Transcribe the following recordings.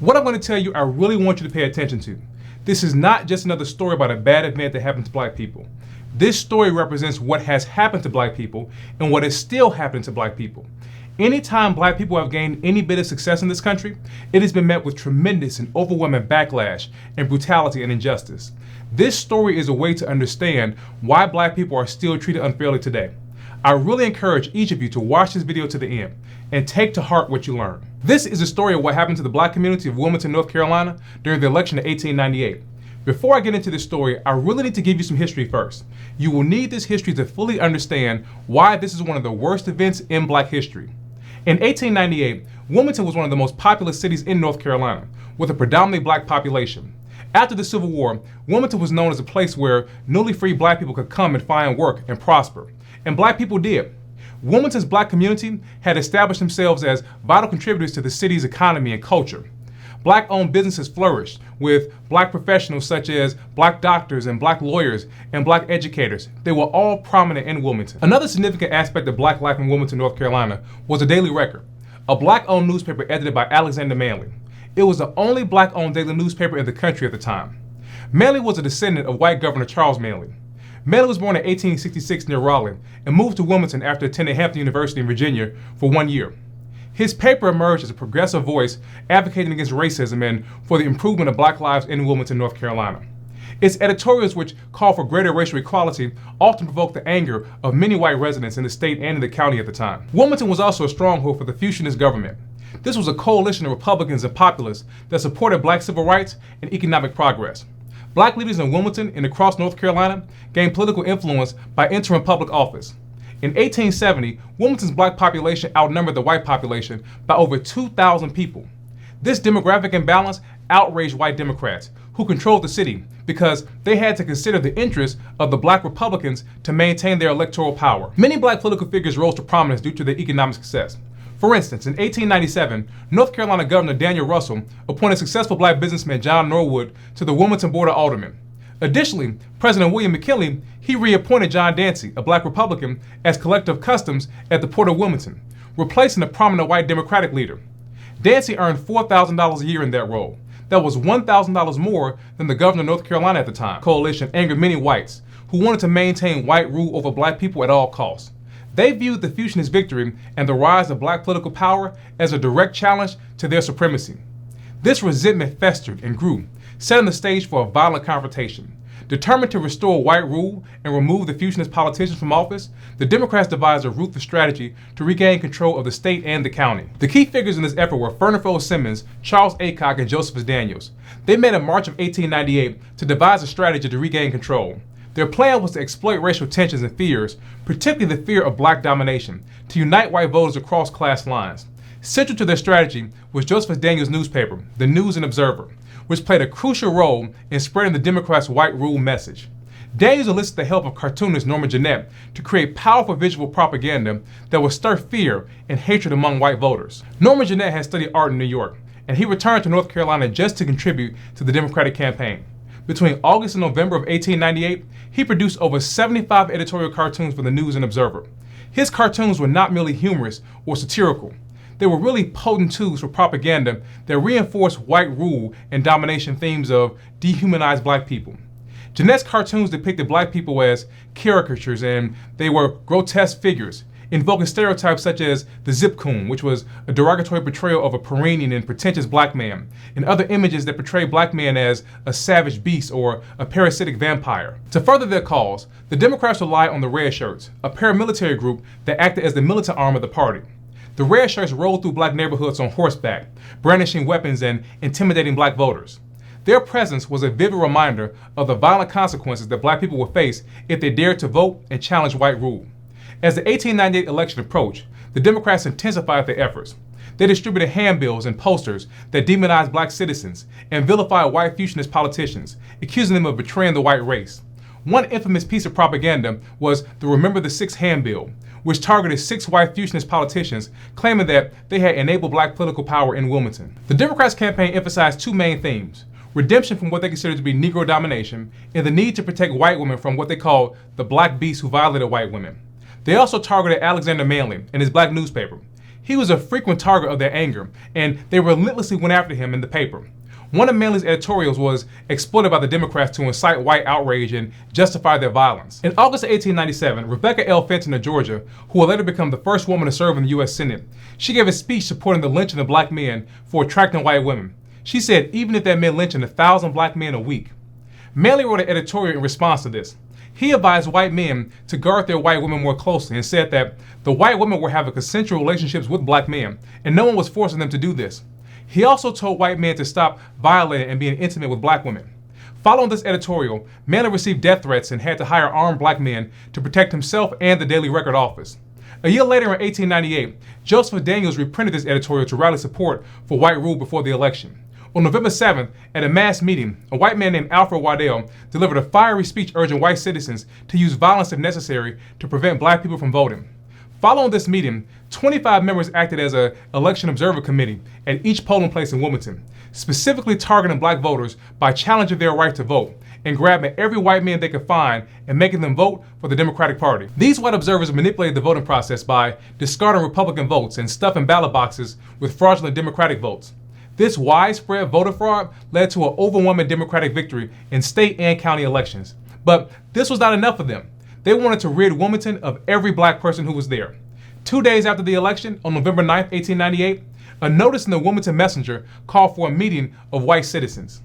What I'm going to tell you, I really want you to pay attention to. This is not just another story about a bad event that happened to black people. This story represents what has happened to black people and what is still happening to black people. Anytime black people have gained any bit of success in this country, it has been met with tremendous and overwhelming backlash and brutality and injustice. This story is a way to understand why black people are still treated unfairly today. I really encourage each of you to watch this video to the end and take to heart what you learn. This is a story of what happened to the black community of Wilmington, North Carolina during the election of 1898. Before I get into this story, I really need to give you some history first. You will need this history to fully understand why this is one of the worst events in black history. In 1898, Wilmington was one of the most populous cities in North Carolina, with a predominantly black population. After the Civil War, Wilmington was known as a place where newly freed black people could come and find work and prosper. And black people did. Wilmington's black community had established themselves as vital contributors to the city's economy and culture. Black-owned businesses flourished, with black professionals such as black doctors and black lawyers and black educators. They were all prominent in Wilmington. Another significant aspect of black life in Wilmington, North Carolina was the Daily Record, a black-owned newspaper edited by Alexander Manley. It was the only black-owned daily newspaper in the country at the time. Manley was a descendant of white Governor Charles Manley. Manley was born in 1866 near Raleigh and moved to Wilmington after attending Hampton University in Virginia for 1 year. His paper emerged as a progressive voice advocating against racism and for the improvement of black lives in Wilmington, North Carolina. Its editorials, which called for greater racial equality, often provoked the anger of many white residents in the state and in the county at the time. Wilmington was also a stronghold for the fusionist government. This was a coalition of Republicans and populists that supported black civil rights and economic progress. Black leaders in Wilmington and across North Carolina gained political influence by entering public office. In 1870, Wilmington's black population outnumbered the white population by over 2,000 people. This demographic imbalance outraged white Democrats, who controlled the city, because they had to consider the interests of the black Republicans to maintain their electoral power. Many black political figures rose to prominence due to their economic success. For instance, in 1897, North Carolina Governor Daniel Russell appointed successful black businessman John Norwood to the Wilmington Board of Aldermen. Additionally, President William McKinley, he reappointed John Dancy, a black Republican, as collector of customs at the Port of Wilmington, replacing a prominent white Democratic leader. Dancy earned $4,000 a year in that role. That was $1,000 more than the governor of North Carolina at the time. The coalition angered many whites who wanted to maintain white rule over black people at all costs. They viewed the fusionist victory and the rise of black political power as a direct challenge to their supremacy. This resentment festered and grew, setting the stage for a violent confrontation. Determined to restore white rule and remove the fusionist politicians from office, the Democrats devised a ruthless strategy to regain control of the state and the county. The key figures in this effort were Furnival Simmons, Charles Aycock, and Josephus Daniels. They met in March of 1898 to devise a strategy to regain control. Their plan was to exploit racial tensions and fears, particularly the fear of black domination, to unite white voters across class lines. Central to their strategy was Josephus Daniels' newspaper, the News and Observer, which played a crucial role in spreading the Democrats' white rule message. Daniels enlisted the help of cartoonist Norman Jeanette to create powerful visual propaganda that would stir fear and hatred among white voters. Norman Jeanette had studied art in New York, and he returned to North Carolina just to contribute to the Democratic campaign. Between August and November of 1898, he produced over 75 editorial cartoons for the News and Observer. His cartoons were not merely humorous or satirical. They were really potent tools for propaganda that reinforced white rule and domination themes of dehumanized black people. Jeanette's cartoons depicted black people as caricatures, and they were grotesque figures, invoking stereotypes such as the zip coon, which was a derogatory portrayal of a perennial and pretentious black man, and other images that portray black men as a savage beast or a parasitic vampire. To further their cause, the Democrats relied on the Red Shirts, a paramilitary group that acted as the militant arm of the party. The Red Shirts rolled through black neighborhoods on horseback, brandishing weapons and intimidating black voters. Their presence was a vivid reminder of the violent consequences that black people would face if they dared to vote and challenge white rule. As the 1898 election approached, the Democrats intensified their efforts. They distributed handbills and posters that demonized black citizens and vilified white fusionist politicians, accusing them of betraying the white race. One infamous piece of propaganda was the Remember the Six handbill, which targeted 6 white fusionist politicians, claiming that they had enabled black political power in Wilmington. The Democrats' campaign emphasized 2 main themes: redemption from what they considered to be Negro domination, and the need to protect white women from what they called the black beasts who violated white women. They also targeted Alexander Manley and his black newspaper. He was a frequent target of their anger, and they relentlessly went after him in the paper. One of Manley's editorials was exploited by the Democrats to incite white outrage and justify their violence. In August of 1897, Rebecca L. Fenton of Georgia, who would later become the first woman to serve in the U.S. Senate, she gave a speech supporting the lynching of black men for attracting white women. She said, even if that meant lynching 1,000 black men a week. Manley wrote an editorial in response to this. He advised white men to guard their white women more closely and said that the white women were having consensual relationships with black men, and no one was forcing them to do this. He also told white men to stop violating and being intimate with black women. Following this editorial, Manley received death threats and had to hire armed black men to protect himself and the Daily Record office. A year later, in 1898, Joseph Daniels reprinted this editorial to rally support for white rule before the election. On November 7th, at a mass meeting, a white man named Alfred Waddell delivered a fiery speech urging white citizens to use violence if necessary to prevent black people from voting. Following this meeting, 25 members acted as an election observer committee at each polling place in Wilmington, specifically targeting black voters by challenging their right to vote and grabbing every white man they could find and making them vote for the Democratic Party. These white observers manipulated the voting process by discarding Republican votes and stuffing ballot boxes with fraudulent Democratic votes. This widespread voter fraud led to an overwhelming Democratic victory in state and county elections. But this was not enough for them. They wanted to rid Wilmington of every black person who was there. 2 days after the election, on November 9, 1898, a notice in the Wilmington Messenger called for a meeting of white citizens.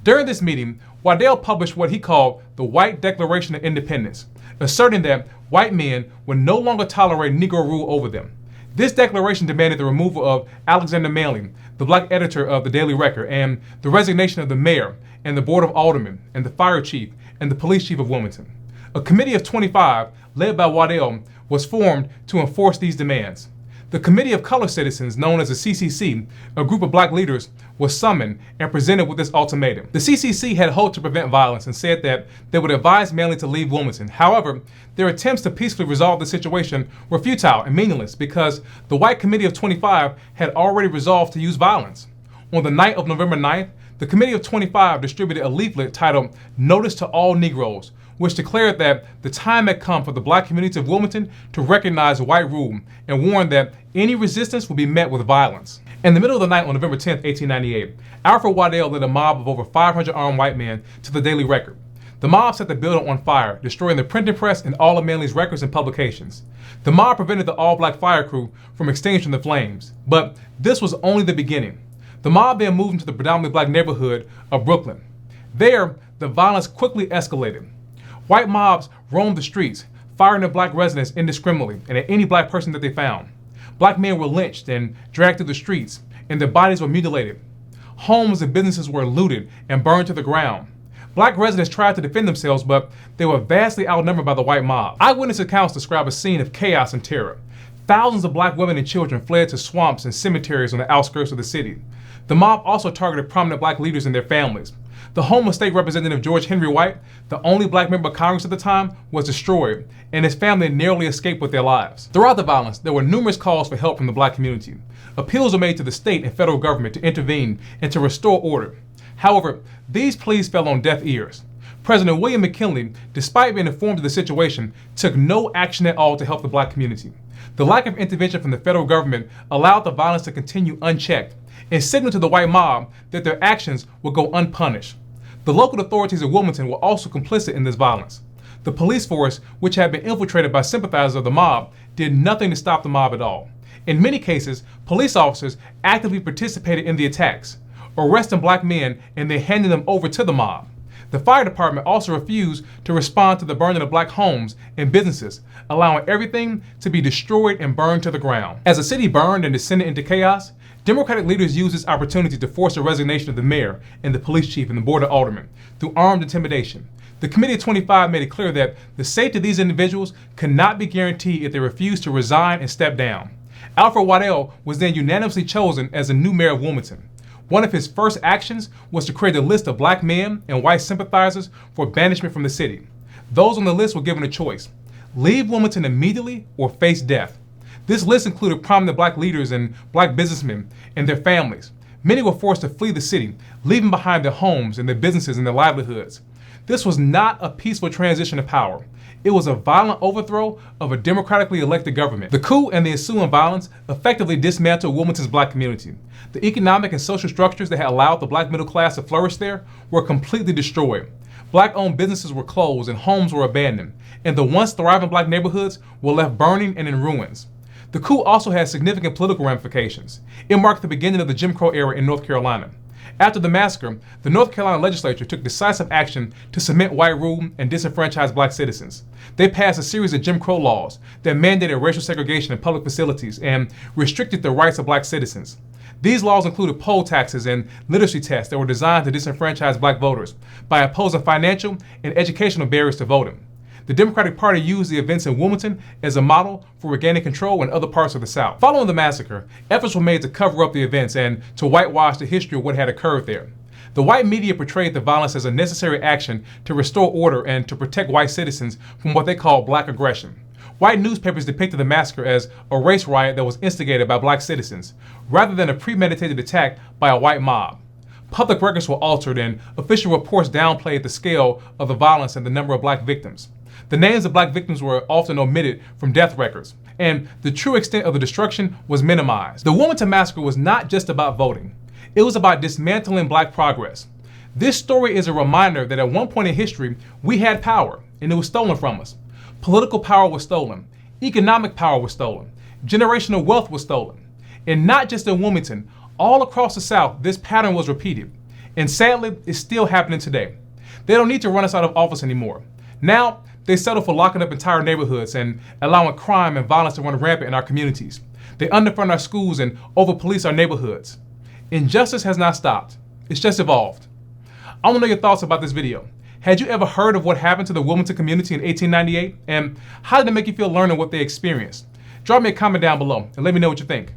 During this meeting, Waddell published what he called the White Declaration of Independence, asserting that white men would no longer tolerate Negro rule over them. This declaration demanded the removal of Alexander Manley, the black editor of the Daily Record, and the resignation of the mayor and the board of aldermen and the fire chief and the police chief of Wilmington. A committee of 25, led by Waddell, was formed to enforce these demands. The Committee of Colored Citizens, known as the CCC, a group of black leaders, was summoned and presented with this ultimatum. The CCC had hoped to prevent violence and said that they would advise Manley to leave Wilmington. However, their attempts to peacefully resolve the situation were futile and meaningless because the White Committee of 25 had already resolved to use violence. On the night of November 9th, the Committee of 25 distributed a leaflet titled Notice to All Negroes, which declared that the time had come for the black community of Wilmington to recognize white rule and warned that any resistance would be met with violence. In the middle of the night on November 10, 1898, Alfred Waddell led a mob of over 500 armed white men to the Daily Record. The mob set the building on fire, destroying the printing press and all of Manley's records and publications. The mob prevented the all-black fire crew from extinguishing the flames, but this was only the beginning. The mob then moved into the predominantly black neighborhood of Brooklyn. There, the violence quickly escalated. White mobs roamed the streets, firing at black residents indiscriminately and at any black person that they found. Black men were lynched and dragged through the streets, and their bodies were mutilated. Homes and businesses were looted and burned to the ground. Black residents tried to defend themselves, but they were vastly outnumbered by the white mob. Eyewitness accounts describe a scene of chaos and terror. Thousands of black women and children fled to swamps and cemeteries on the outskirts of the city. The mob also targeted prominent black leaders and their families. The home of State Representative George Henry White, the only black member of Congress at the time, was destroyed, and his family narrowly escaped with their lives. Throughout the violence, there were numerous calls for help from the black community. Appeals were made to the state and federal government to intervene and to restore order. However, these pleas fell on deaf ears. President William McKinley, despite being informed of the situation, took no action at all to help the black community. The lack of intervention from the federal government allowed the violence to continue unchecked and signaled to the white mob that their actions would go unpunished. The local authorities of Wilmington were also complicit in this violence. The police force, which had been infiltrated by sympathizers of the mob, did nothing to stop the mob at all. In many cases, police officers actively participated in the attacks, arresting black men and then handing them over to the mob. The fire department also refused to respond to the burning of black homes and businesses, allowing everything to be destroyed and burned to the ground. As the city burned and descended into chaos, Democratic leaders used this opportunity to force the resignation of the mayor and the police chief and the board of aldermen through armed intimidation. The Committee of 25 made it clear that the safety of these individuals could not be guaranteed if they refused to resign and step down. Alfred Waddell was then unanimously chosen as the new mayor of Wilmington. One of his first actions was to create a list of black men and white sympathizers for banishment from the city. Those on the list were given a choice: leave Wilmington immediately or face death. This list included prominent black leaders and black businessmen and their families. Many were forced to flee the city, leaving behind their homes and their businesses and their livelihoods. This was not a peaceful transition of power. It was a violent overthrow of a democratically elected government. The coup and the ensuing violence effectively dismantled Wilmington's black community. The economic and social structures that had allowed the black middle class to flourish there were completely destroyed. Black-owned businesses were closed and homes were abandoned, and the once thriving black neighborhoods were left burning and in ruins. The coup also had significant political ramifications. It marked the beginning of the Jim Crow era in North Carolina. After the massacre, the North Carolina legislature took decisive action to cement white rule and disenfranchise black citizens. They passed a series of Jim Crow laws that mandated racial segregation in public facilities and restricted the rights of black citizens. These laws included poll taxes and literacy tests that were designed to disenfranchise black voters by imposing financial and educational barriers to voting. The Democratic Party used the events in Wilmington as a model for regaining control in other parts of the South. Following the massacre, efforts were made to cover up the events and to whitewash the history of what had occurred there. The white media portrayed the violence as a necessary action to restore order and to protect white citizens from what they called black aggression. White newspapers depicted the massacre as a race riot that was instigated by black citizens, rather than a premeditated attack by a white mob. Public records were altered and official reports downplayed the scale of the violence and the number of black victims. The names of black victims were often omitted from death records, and the true extent of the destruction was minimized. The Wilmington Massacre was not just about voting. It was about dismantling black progress. This story is a reminder that at one point in history, we had power, and it was stolen from us. Political power was stolen. Economic power was stolen. Generational wealth was stolen. And not just in Wilmington, all across the South, this pattern was repeated. And sadly, it's still happening today. They don't need to run us out of office anymore. Now, they settle for locking up entire neighborhoods and allowing crime and violence to run rampant in our communities. They underfund our schools and overpolice our neighborhoods. Injustice has not stopped. It's just evolved. I want to know your thoughts about this video. Had you ever heard of what happened to the Wilmington community in 1898? And how did it make you feel learning what they experienced? Drop me a comment down below and let me know what you think.